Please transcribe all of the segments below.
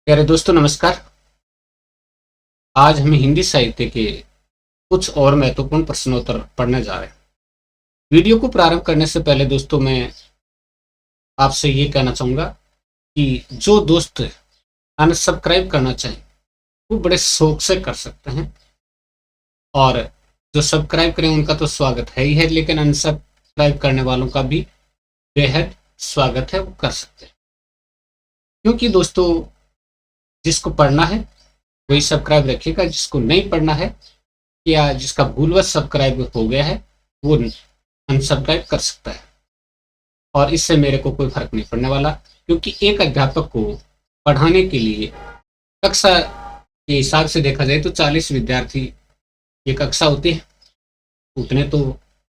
प्यारे दोस्तों नमस्कार। आज हम हिंदी साहित्य के कुछ और महत्वपूर्ण प्रश्नोत्तर पढ़ने जा रहे हैं। वीडियो को प्रारंभ करने से पहले दोस्तों मैं आपसे ये कहना चाहूँगा कि जो दोस्त अनसब्सक्राइब करना चाहें वो बड़े शौक से कर सकते हैं, और जो सब्सक्राइब करें उनका तो स्वागत है ही है, लेकिन अनसब्सक्राइब करने वालों का भी बेहद स्वागत है, वो कर सकते हैं। क्योंकि दोस्तों जिसको पढ़ना है वही सब्सक्राइब रखिएगा, जिसको नहीं पढ़ना है या जिसका भूलवश सब्सक्राइब हो गया है वो अनसब्सक्राइब कर सकता है, और इससे मेरे को कोई फर्क नहीं पड़ने वाला। क्योंकि एक अध्यापक को पढ़ाने के लिए कक्षा के हिसाब से देखा जाए तो 40 विद्यार्थी ये कक्षा होती है, उतने तो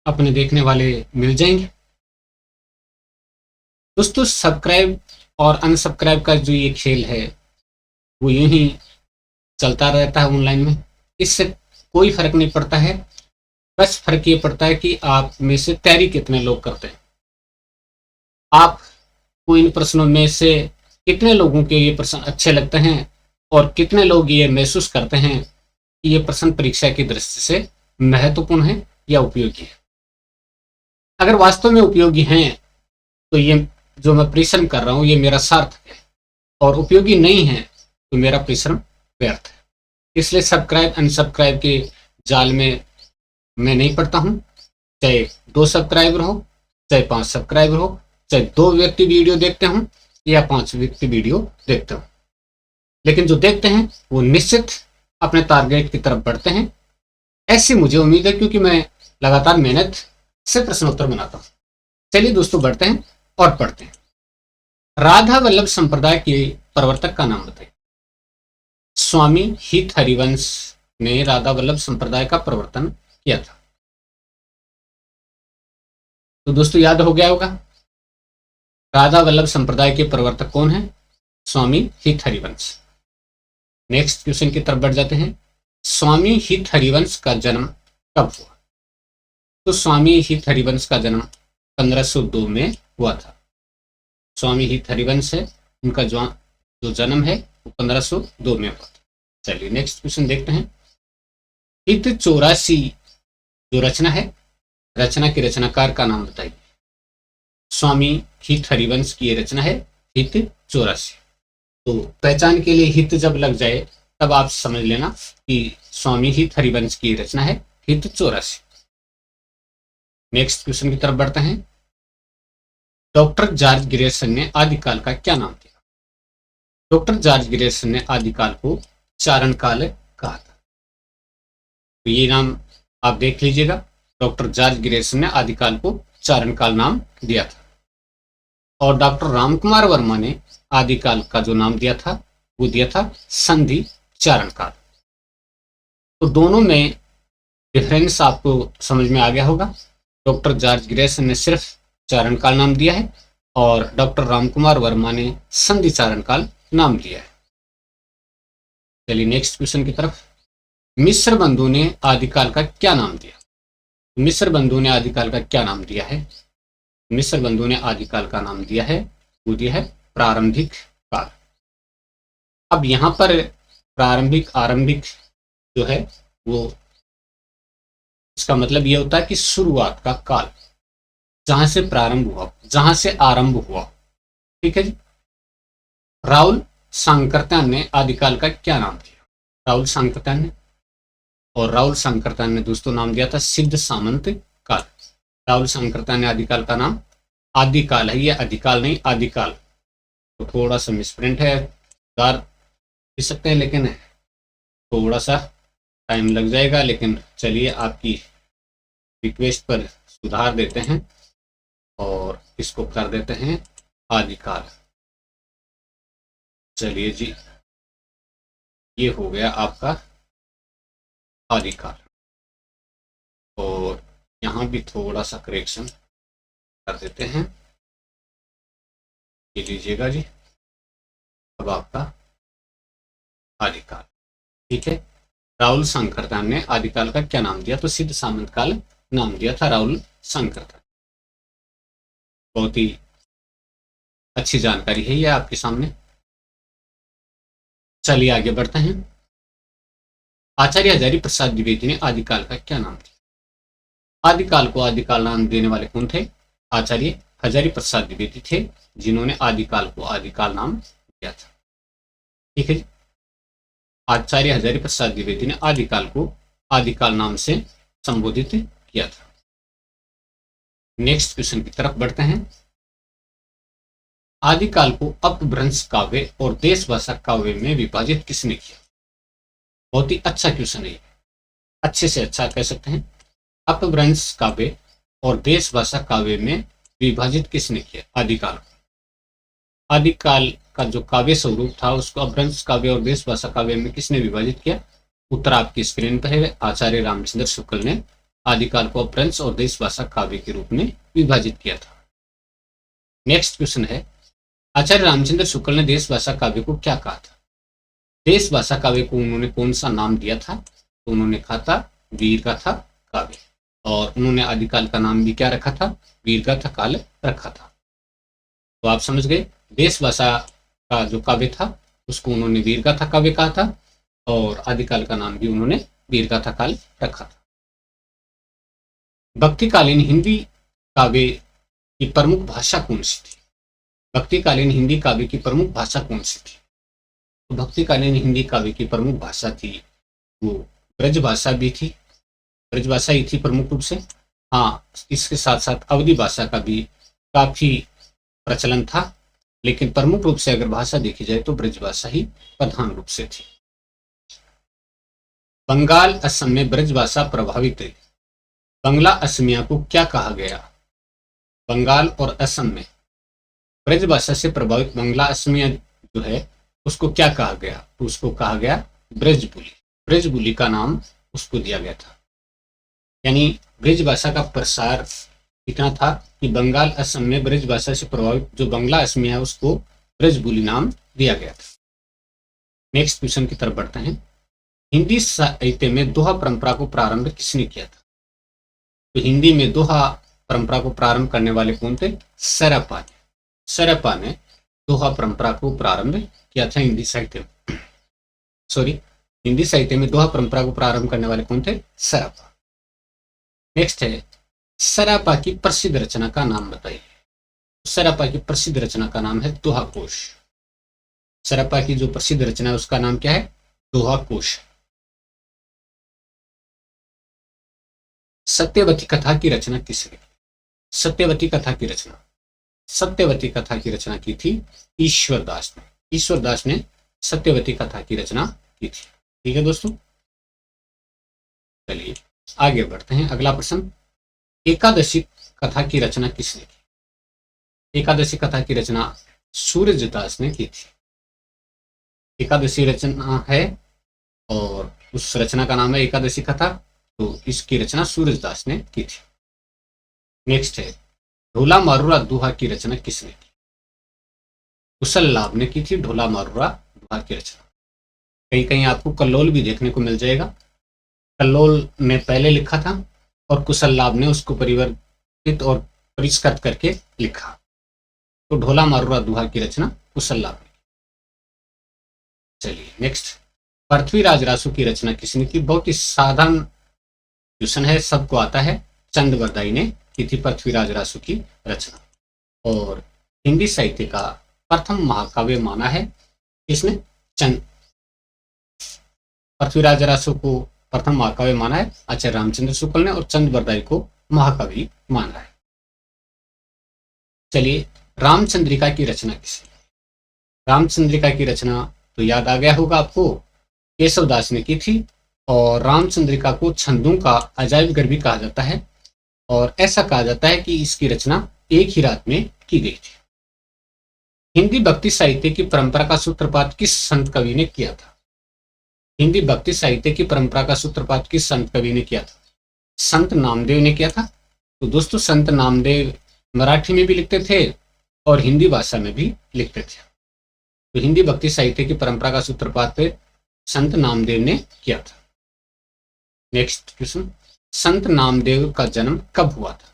अपने देखने वाले मिल जाएंगे। दोस्तों सब्सक्राइब और अनसब्सक्राइब का जो ये खेल है वो यूं ही चलता रहता है ऑनलाइन में, इससे कोई फर्क नहीं पड़ता है। बस फर्क ये पड़ता है कि आप में से तैयारी कितने लोग करते हैं, आपको इन प्रश्नों में से कितने लोगों के ये प्रश्न अच्छे लगते हैं, और कितने लोग ये महसूस करते हैं कि ये प्रश्न परीक्षा की दृष्टि से महत्वपूर्ण है या उपयोगी है। अगर वास्तव में उपयोगी हैं तो ये जो मैं परिश्रम कर रहा हूँ ये मेरा सार्थक है, और उपयोगी नहीं है तो मेरा परिश्रम व्यर्थ है। इसलिए सब्सक्राइब अनसब्सक्राइब के जाल में मैं नहीं पढ़ता हूँ। चाहे 2 सब्सक्राइबर हो, चाहे 5 सब्सक्राइबर हो, चाहे 2 व्यक्ति वीडियो देखते हों या 5 व्यक्ति वीडियो देखते हों, लेकिन जो देखते हैं वो निश्चित अपने टारगेट की तरफ बढ़ते हैं, ऐसी मुझे उम्मीद है, क्योंकि मैं लगातार मेहनत से प्रश्नोत्तर बनाता हूँ। चलिए दोस्तों बढ़ते हैं और पढ़ते हैं। राधा वल्लभ संप्रदाय के प्रवर्तक का नाम बताइए। स्वामी हित हरिवंश ने राधा वल्लभ संप्रदाय का प्रवर्तन किया था। तो दोस्तों याद हो गया होगा, राधा वल्लभ संप्रदाय के प्रवर्तक कौन है? स्वामी हित हरिवंश। नेक्स्ट क्वेश्चन की तरफ बढ़ जाते हैं। स्वामी हित हरिवंश का जन्म कब हुआ? तो स्वामी हित हरिवंश का जन्म 1502 में हुआ था। स्वामी हित हरिवंश है, उनका जो जन्म है वो 1502 में हुआ था। चलिए नेक्स्ट क्वेश्चन देखते हैं। हित 84 जो रचना है, रचना के रचनाकार का नाम बताइए। स्वामी हित हरिवंश की ये रचना है हित 84। तो पहचान के लिए हित जब लग जाए तब आप समझ लेना कि स्वामी हित हरिवंश की रचना है हित 84। नेक्स्ट क्वेश्चन की तरफ बढ़ते हैं। डॉक्टर जॉर्ज ग्रियर्सन ने आदिकाल का क्या नाम दिया? डॉक्टर जॉर्ज ग्रियर्सन ने आदिकाल को चारण काल कहा था। तो ये नाम आप देख लीजिएगा, डॉक्टर जॉर्ज ग्रियर्सन ने आदिकाल को चारण काल नाम दिया था। और डॉक्टर रामकुमार वर्मा ने आदिकाल का जो नाम दिया था वो दिया था संधि चारण काल। तो दोनों में डिफरेंस आपको समझ में आ गया होगा। डॉक्टर जॉर्ज ग्रियर्सन ने सिर्फ चारण काल नाम दिया है, और डॉक्टर रामकुमार वर्मा ने संधि चारण काल नाम दिया है। चलिए नेक्स्ट क्वेश्चन की तरफ। मिस्र बंधु ने आदिकाल का क्या नाम दिया? मिस्र बंधु ने आदिकाल का क्या नाम दिया है? मिस्र बंधु ने आदिकाल का नाम दिया है, वो दिया है प्रारंभिक काल। अब यहां पर प्रारंभिक आरंभिक जो है वो इसका मतलब ये होता है कि शुरुआत का काल, जहां से प्रारंभ हुआ, जहां से आरंभ हुआ। ठीक है जी। राहुल सांकृत्यायन ने आदिकाल का क्या नाम दिया? राहुल सांकृत्यायन ने, और राहुल सांकृत्यायन ने दोस्तों नाम दिया था सिद्ध सामंत काल। राहुल सांकृत्यायन ने आदिकाल का नाम, आदिकाल है ये, अधिकाल नहीं आदिकाल। तो थोड़ा सा मिसप्रिंट है, सुधार दे सकते हैं, लेकिन थोड़ा सा टाइम लग जाएगा। लेकिन चलिए आपकी रिक्वेस्ट पर सुधार देते हैं और इसको कर देते हैं आदिकाल। चलिए जी, ये हो गया आपका आदिकाल। और यहाँ भी थोड़ा सा करेक्शन कर देते हैं, ये लीजिएगा जी। अब आपका आदिकाल ठीक है। राहुल सांकृत्यायन ने आदिकाल का क्या नाम दिया? तो सिद्ध सामंत काल नाम दिया था राहुल सांकृत्यायन। बहुत ही अच्छी जानकारी है ये आपके सामने। चलिए आगे बढ़ते हैं। आचार्य हजारी प्रसाद द्विवेदी ने आदिकाल का क्या नाम दिया? आदिकाल को आदिकाल नाम देने वाले कौन थे? आचार्य हजारी प्रसाद द्विवेदी थे, जिन्होंने आदिकाल को आदिकाल नाम दिया था। ठीक है जी, आचार्य हजारी प्रसाद द्विवेदी ने आदिकाल को आदिकाल नाम से संबोधित किया था। नेक्स्ट क्वेश्चन की तरफ बढ़ते हैं। आदिकाल को अपभ्रंश काव्य और देश भाषा काव्य में विभाजित किसने किया? बहुत ही अच्छा क्वेश्चन है, अच्छे से अच्छा कह सकते हैं। अपभ्रंश काव्य और देश भाषा काव्य में विभाजित किसने किया? आदिकाल को। आदिकाल का जो काव्य स्वरूप था उसको अपभ्रंश काव्य और देश भाषा काव्य में किसने विभाजित किया? उत्तर आपकी स्क्रीन पर है। आचार्य रामचंद्र शुक्ल ने आदिकाल को अपभ्रंश और देश भाषा काव्य के रूप में विभाजित किया था। नेक्स्ट क्वेश्चन है, आचार्य रामचंद्र शुक्ल ने देश भाषा काव्य को क्या कहा था? देश भाषा काव्य को उन्होंने कौन सा नाम दिया था? तो उन्होंने कहा था वीरगाथा काव्य, और उन्होंने आदिकाल का नाम भी क्या रखा था? वीरगाथा काल रखा था। तो आप समझ गए, देश भाषा का जो काव्य था उसको उन्होंने वीरगाथा काव्य कहा था, और आदिकाल का नाम भी उन्होंने वीरगाथा काल रखा था। भक्तिकालीन हिंदी काव्य की प्रमुख भाषा कौन सी थी? भक्तिकालीन हिंदी काव्य की प्रमुख भाषा कौन सी थी? तो भक्तिकालीन हिंदी काव्य की प्रमुख भाषा थी वो ब्रज भाषा भी थी, ब्रज भाषा ही थी प्रमुख रूप से। हाँ, इसके साथ साथ अवधी भाषा का भी काफी प्रचलन था, लेकिन प्रमुख रूप से अगर भाषा देखी जाए तो ब्रज भाषा ही प्रधान रूप से थी। बंगाल असम में ब्रज भाषा प्रभावित है, बंगला असमिया को क्या कहा गया? बंगाल और असम में ब्रज भाषा से प्रभावित बंगला असमिया जो है उसको क्या कहा गया? तो उसको कहा गया ब्रजबुली। ब्रजबुली का नाम उसको दिया गया था। यानी ब्रज भाषा का प्रसार इतना था कि बंगाल असम में ब्रज भाषा से प्रभावित जो बंगला असमिया है उसको ब्रजबुली नाम दिया गया था। नेक्स्ट क्वेश्चन की तरफ बढ़ते हैं। हिंदी साहित्य में दोहा परंपरा को प्रारंभ किसने किया था? तो हिंदी में दोहा परंपरा को प्रारंभ करने वाले कौन थे? सरपा ने। सरपा ने दोहा परंपरा को प्रारंभ किया था हिंदी साहित्य में। हिंदी साहित्य में दोहा परंपरा को प्रारंभ करने वाले कौन थे? सरपा। नेक्स्ट है, सरपा की प्रसिद्ध रचना का नाम बताइए। सरपा की प्रसिद्ध रचना का नाम है दोहा कोश। सरपा की जो प्रसिद्ध रचना है उसका नाम क्या है? दोहा कोश। सत्यवती कथा की रचना किसने? सत्यवती कथा की रचना सत्यवती कथा की रचना की थी ईश्वरदास ने। ईश्वरदास ने सत्यवती कथा की रचना की थी। ठीक है दोस्तों, चलिए आगे बढ़ते हैं। अगला प्रश्न, एकादशी कथा की रचना किसने की? एकादशी कथा की रचना सूरजदास ने की थी। एकादशी रचना है और उस रचना का नाम है एकादशी कथा, तो इसकी रचना सूरजदास ने की थी। नेक्स्ट है, ढोला मारूरा दोहा की रचना किसने की? कुशल लाभ ने की थी ढोला मारूरा दोहा की रचना। कहीं कहीं आपको कल्लोल भी देखने को मिल जाएगा। कल्लोल ने पहले लिखा था और कुशल लाभ ने उसको परिवर्तित और परिष्कृत करके लिखा। तो ढोला मारूरा दोहा की रचना कुशल लाभ ने। चलिए नेक्स्ट, पृथ्वीराज रासो की रचना किसने की? बहुत ही साधारण क्वेश्चन है, सबको आता है। चंद बरदाई ने की थी पृथ्वीराज रासो की रचना, और हिंदी साहित्य का प्रथम महाकाव्य माना है इसने चंद। पृथ्वीराज रासो को प्रथम महाकाव्य माना है आचार्य रामचंद्र शुक्ल ने, और चंद बरदाई को महाकवि माना है। चलिए, रामचंद्रिका की रचना किसने? रामचंद्रिका की रचना तो याद आ गया होगा आपको, केशवदास ने की थी। और रामचंद्रिका को छंदों का अजायबघर भी कहा जाता है, और ऐसा कहा जाता है कि इसकी रचना एक ही रात में की गई थी। हिंदी भक्ति साहित्य की परंपरा का सूत्रपात किस संत कवि ने किया था? हिंदी भक्ति साहित्य की परंपरा का सूत्रपात किस संत कवि ने किया था? संत नामदेव ने किया था। तो दोस्तों, संत नामदेव मराठी में भी लिखते थे और हिंदी भाषा में भी लिखते थे। तो हिंदी भक्ति साहित्य की परंपरा का सूत्रपात संत नामदेव ने किया था। नेक्स्ट क्वेश्चन, संत नामदेव का जन्म कब हुआ था?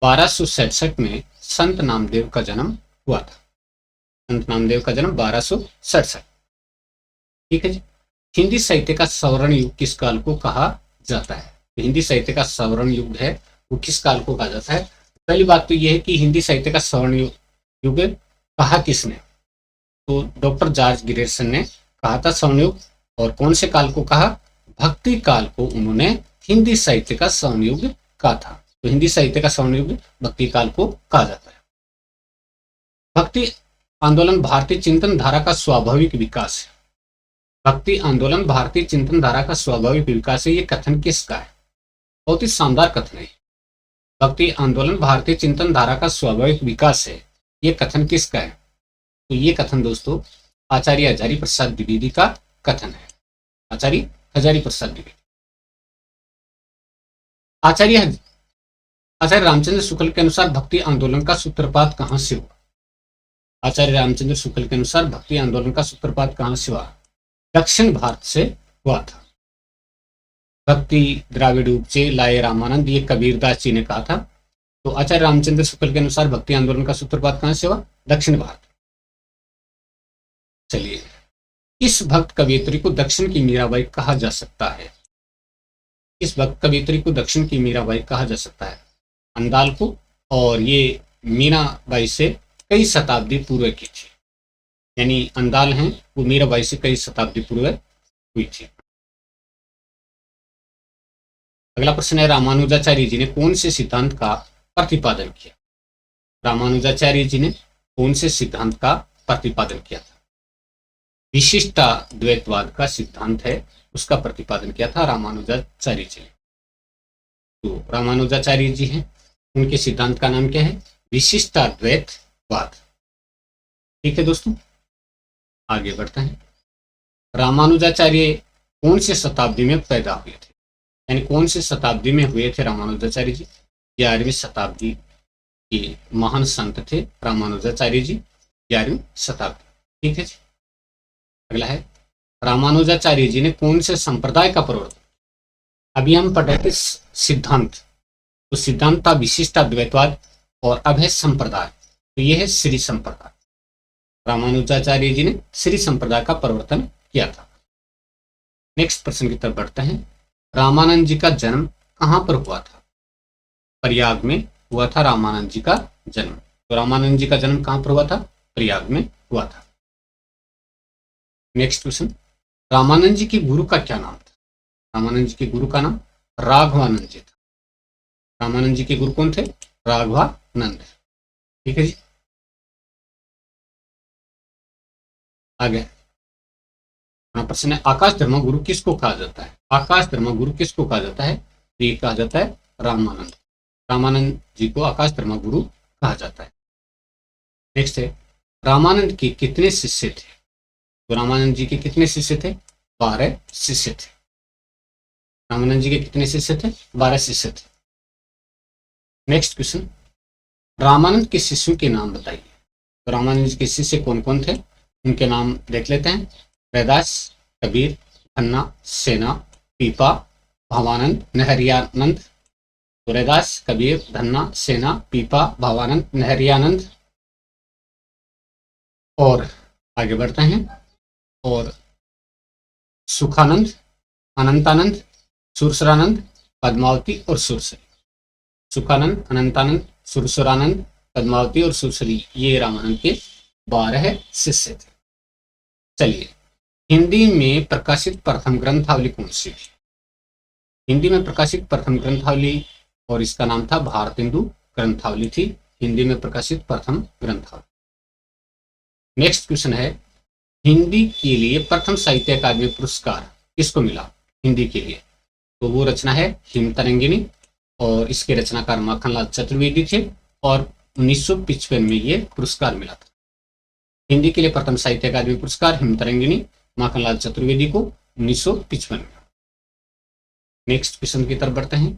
1267 में संत नामदेव का जन्म हुआ था। संत नामदेव का जन्म 1267। ठीक है जी। हिंदी साहित्य का स्वर्ण युग किस काल को कहा जाता है? तो हिंदी साहित्य का स्वर्ण युग है वो किस काल को कहा जाता है? पहली बात तो यह है कि हिंदी साहित्य का स्वर्ण युग कहा किसने? तो डॉक्टर जॉर्ज ग्रेगसन ने कहा था स्वर्ण युग। और कौन से काल को कहा? भक्ति काल को उन्होंने हिंदी साहित्य का स्वर्ण युग कहा था। तो हिंदी साहित्य का स्वर्ण युग भक्ति काल को कहा जाता है। भक्ति आंदोलन भारतीय चिंतन धारा का स्वाभाविक विकास है। भक्ति आंदोलन भारतीय चिंतन धारा का स्वाभाविक विकास है, ये कथन किसका है? बहुत ही शानदार कथन है। भक्ति आंदोलन भारतीय चिंतन धारा का स्वाभाविक विकास है, ये कथन किसका है? तो ये कथन दोस्तों आचार्य हजारी प्रसाद द्विवेदी का कथन है। आचार्य हजारी प्रसाद द्विवेदी। आचार्य रामचंद्र शुक्ल के अनुसार भक्ति आंदोलन का सूत्रपात कहां से हुआ? आचार्य रामचंद्र शुक्ल के अनुसार भक्ति आंदोलन का सूत्रपात कहां से हुआ? दक्षिण भारत से हुआ था। भक्ति द्राविड़ उपचे लाए रामानंद, ये कबीरदास जी ने कहा था। तो आचार्य रामचंद्र शुक्ल के अनुसार भक्ति आंदोलन का सूत्रपात कहां से हुआ? दक्षिण भारत। चलिए, इस भक्त कवियत्री को दक्षिण की मीराबाई कहा जा सकता है? इस भक्त कवियत्री को दक्षिण की मीराबाई कहा जा सकता है? अंदाल को। और ये मीराबाई से कई शताब्दी पूर्व की थी, यानी अंदाल हैं वो मीराबाई से कई शताब्दी पूर्व हुई थी। अगला प्रश्न है, रामानुजाचार्य जी ने कौन से सिद्धांत का प्रतिपादन किया? रामानुजाचार्य जी ने कौन से सिद्धांत का प्रतिपादन किया था? विशिष्टाद्वैतवाद का सिद्धांत है, उसका प्रतिपादन किया था रामानुजाचार्य जी ने। तो रामानुजाचार्य जी हैं, उनके सिद्धांत का नाम क्या है? विशिष्टाद्वैतवाद। ठीक है दोस्तों, आगे बढ़ते हैं। रामानुजाचार्य कौन से शताब्दी में पैदा हुए थे? यानी कौन से शताब्दी में हुए थे रामानुजाचार्य जी? 11वीं शताब्दी के महान संत थे रामानुजाचार्य जी, 11वीं शताब्दी। ठीक है जी। अगला है, रामानुजाचार्य जी ने कौन से संप्रदाय का प्रवर्तन? अभी हम पढ़ रहे थे सिद्धांत, तो सिद्धांत था विशिष्टाद्वैतवाद और अब है संप्रदाय, तो यह है श्री संप्रदाय। रामानुजाचार्य जी ने श्री संप्रदाय का प्रवर्तन किया था। नेक्स्ट प्रश्न की तरफ बढ़ते हैं। रामानंद जी का जन्म कहां पर हुआ था? प्रयाग में हुआ था रामानंद जी का जन्म। तो रामानंद जी का जन्म कहां पर हुआ था? प्रयाग में हुआ था। नेक्स्ट क्वेश्चन, रामानंद जी के गुरु का क्या नाम था? रामानंद जी के गुरु का नाम राघवानंद जी था। रामानंद जी के गुरु कौन थे? राघवानंद। ठीक है जी। आगे प्रश्न है, आकाश धर्मगुरु किसको कहा जाता है? आकाश धर्मगुरु किसको कहा जाता है? तो ये कहा जाता है रामानंद। रामानंद जी को आकाश धर्मगुरु कहा जाता है। नेक्स्ट है, रामानंद के कितने शिष्य थे? तो रामानंद जी के कितने शिष्य थे? 12 शिष्य थे। रामानंद जी के कितने शिष्य थे? 12 शिष्य थे। नेक्स्ट क्वेश्चन, रामानंद के शिष्यों के नाम बताइए। तो रामानंद जी के शिष्य कौन कौन थे, उनके नाम देख लेते हैं। रैदास, कबीर, धन्ना, सेना, पीपा, भावानंद, नहरियानंद। तो रैदास, कबीर, धन्ना, सेना, पीपा, भावानंद, नहरियानंद। और आगे बढ़ते हैं, और सुखानंद, अनंतानंद, सुरसरानंद, पद्मावती और सुरसरी। सुखानंद, अनंतानंद, सुरसरानंद, पद्मावती और सुरसरी, ये रामानंद के 12 शिष्य थे। चलिए, हिंदी में प्रकाशित प्रथम ग्रंथावली कौन सी थी? हिंदी में प्रकाशित प्रथम ग्रंथावली, और इसका नाम था भारतेंदु ग्रंथावली थी, हिंदी में प्रकाशित प्रथम ग्रंथावली। नेक्स्ट क्वेश्चन है, हिंदी के लिए प्रथम साहित्य अकादमी पुरस्कार किसको मिला? हिंदी के लिए तो वो रचना है हिमतरंगिणी, और इसके रचनाकार माखनलाल चतुर्वेदी थे, और 1955 में ये पुरस्कार मिला था। हिंदी के लिए प्रथम साहित्य अकादमी पुरस्कार हिमतरंगिणी, माखनलाल चतुर्वेदी को 1955 में। नेक्स्ट क्वेश्चन की तरफ बढ़ते हैं।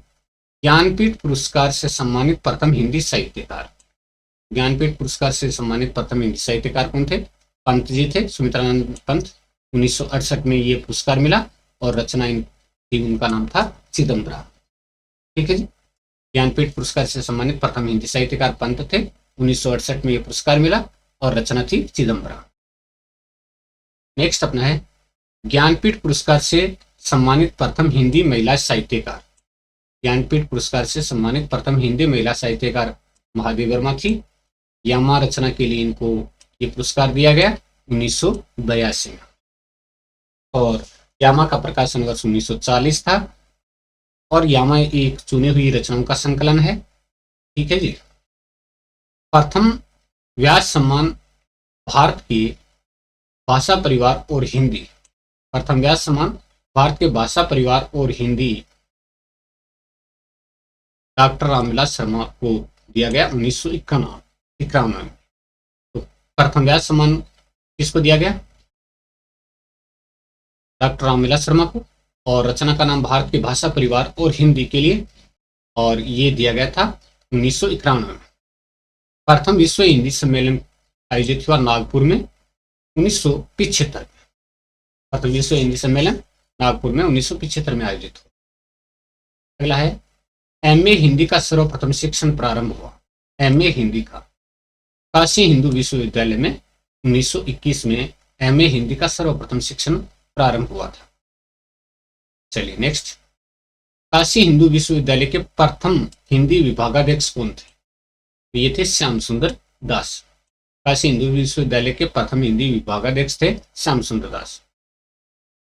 ज्ञानपीठ पुरस्कार से सम्मानित प्रथम हिंदी साहित्यकार। ज्ञानपीठ पुरस्कार से सम्मानित प्रथम हिंदी साहित्यकार कौन थे? पंत जी थे, सुमित्रानंद पंत। 1968 में ये पुरस्कार मिला, और रचना उनका नाम था चिदम्बरा। ठीक है जी। ज्ञानपीठ पुरस्कार से सम्मानित प्रथम हिंदी साहित्यकार पंत थे, 1968 में ये पुरस्कार मिला, और रचना थी चिदम्बरा। नेक्स्ट अपना है, ज्ञानपीठ पुरस्कार से सम्मानित प्रथम हिंदी महिला साहित्यकार। ज्ञानपीठ पुरस्कार से सम्मानित प्रथम हिंदी महिला साहित्यकार महादेवी वर्मा थी। यामा रचना के लिए इनको ये पुरस्कार दिया गया 1982 में, और यामा का प्रकाशन वर्ष 1940 था, और यामा एक चुनी हुई रचनाओं का संकलन है। ठीक है जी। प्रथम व्यास सम्मान भारत के भाषा परिवार और हिंदी। प्रथम व्यास सम्मान भारत के भाषा परिवार और हिंदी डॉक्टर रामविलास शर्मा को दिया गया 1951 में। तो प्रथम व्यास सम्मान किसको दिया गया? डॉक्टर रामविलास शर्मा को, और रचना का नाम भारत के भाषा परिवार और हिंदी के लिए, और ये दिया गया था 1991 में। प्रथम विश्व हिंदी सम्मेलन आयोजित हुआ नागपुर में 1975 में। प्रथम विश्व हिंदी सम्मेलन नागपुर में 1975 में आयोजित हुआ। अगला है एमए हिंदी का सर्वप्रथम शिक्षण प्रारंभ हुआ। एमए हिंदी का काशी हिंदू विश्वविद्यालय में 1921 में एमए हिंदी का सर्वप्रथम शिक्षण प्रारंभ हुआ था। चलिए नेक्स्ट, काशी हिंदू विश्वविद्यालय के प्रथम हिंदी विभागाध्यक्ष कौन थे? तो ये थे श्याम सुंदर दास। काशी हिंदू विश्वविद्यालय के प्रथम हिंदी विभागाध्यक्ष थे श्याम सुंदर दास।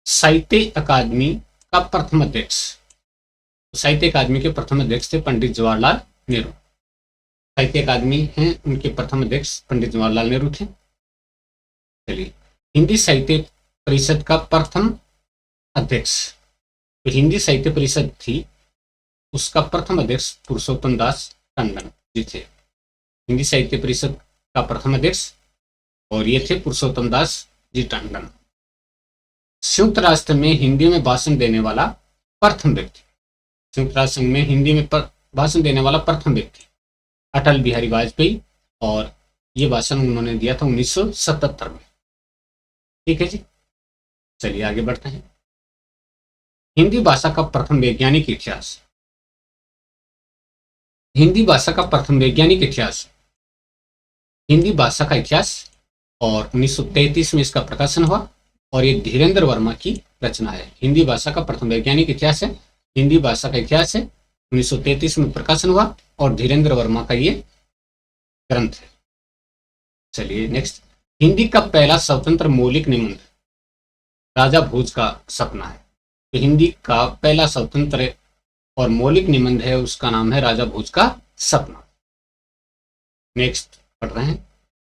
साहित्य अकादमी का प्रथम अध्यक्ष, साहित्य अकादमी के प्रथम अध्यक्ष थे पंडित जवाहरलाल नेहरू। साहित्य अकादमी हैं, उनके प्रथम अध्यक्ष पंडित जवाहरलाल नेहरू थे। चलिए, हिंदी साहित्य परिषद का प्रथम अध्यक्ष, तो हिंदी साहित्य परिषद थी, उसका प्रथम अध्यक्ष पुरुषोत्तम दास टंडन जी थे। हिंदी साहित्य परिषद का प्रथम अध्यक्ष, और ये थे पुरुषोत्तम दास जी टंडन। संयुक्त राष्ट्र में हिंदी में भाषण देने वाला प्रथम व्यक्ति, संयुक्त राष्ट्र संघ में हिंदी में भाषण देने वाला प्रथम व्यक्ति अटल बिहारी वाजपेयी, और ये भाषण उन्होंने दिया था 1977 में। ठीक है जी। चलिए आगे बढ़ते हैं। हिंदी भाषा का प्रथम वैज्ञानिक इतिहास। हिंदी भाषा का प्रथम वैज्ञानिक इतिहास, हिंदी भाषा का इतिहास, और 1933 में इसका प्रकाशन हुआ, और ये धीरेन्द्र वर्मा की रचना है। हिंदी भाषा का प्रथम वैज्ञानिक इतिहास है, हिंदी भाषा का इतिहास है, 1933 में प्रकाशन हुआ, और धीरेन्द्र वर्मा का ये ग्रंथ है। चलिए नेक्स्ट, हिंदी का पहला स्वतंत्र मौलिक निबंध राजा भोज का सपना है। तो हिंदी का पहला स्वतंत्र और मौलिक निबंध है, उसका नाम है राजा भोज का सपना। नेक्स्ट पढ़ रहे हैं,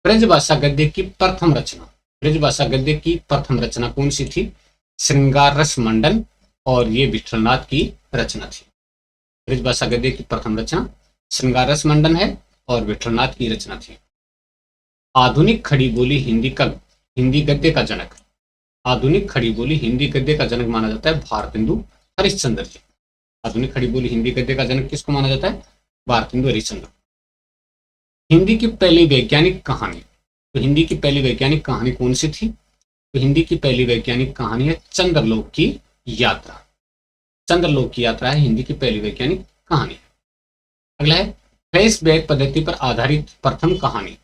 ब्रजभाषा गद्य की प्रथम रचना। ब्रजभाषा गद्य की प्रथम रचना कौन सी थी? श्रृंगार रस मंडन, और ये विठलनाथ की रचना थी। ब्रजभाषा गद्य की प्रथम रचना श्रृंगार रस मंडन है, और विठलनाथ की रचना थी। आधुनिक खड़ी बोली हिंदी गद्य का जनक, आधुनिक खड़ी बोली हिंदी गद्य का जनक माना जाता है भारतेंदु हरिश्चंद्र जी। आधुनिक खड़ी बोली हिंदी गद्य का जनक किसको माना जाता है? भारतेंदु हरिश्चंद्र। हिंदी की पहली वैज्ञानिक कहानी, तो हिंदी की पहली वैज्ञानिक कहानी कौन सी थी? तो हिंदी की पहली वैज्ञानिक कहानी है चंद्रलोक की यात्रा। चंद्रलोक की यात्रा है हिंदी की पहली वैज्ञानिक कहानी। अगला है फ्लैशबैक पद्धति पर आधारित प्रथम कहानी।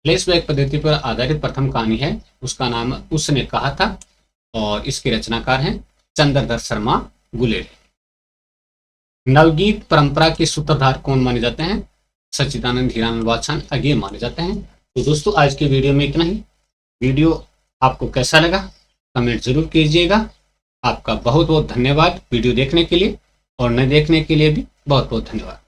फ्लैशबैक पद्धति पर आधारित प्रथम कहानी है, उसका नाम उसने कहा था, और इसके रचनाकार हैं चंद्रधर शर्मा गुलेरी। नवगीत परंपरा के सूत्रधार कौन माने जाते हैं? सच्चिदानंद हीरालाल वात्स्यायन अगे माने जाते हैं। तो दोस्तों आज के वीडियो में इतना ही। वीडियो आपको कैसा लगा कमेंट जरूर कीजिएगा। आपका बहुत बहुत धन्यवाद वीडियो देखने के लिए, और न देखने के लिए भी बहुत बहुत धन्यवाद।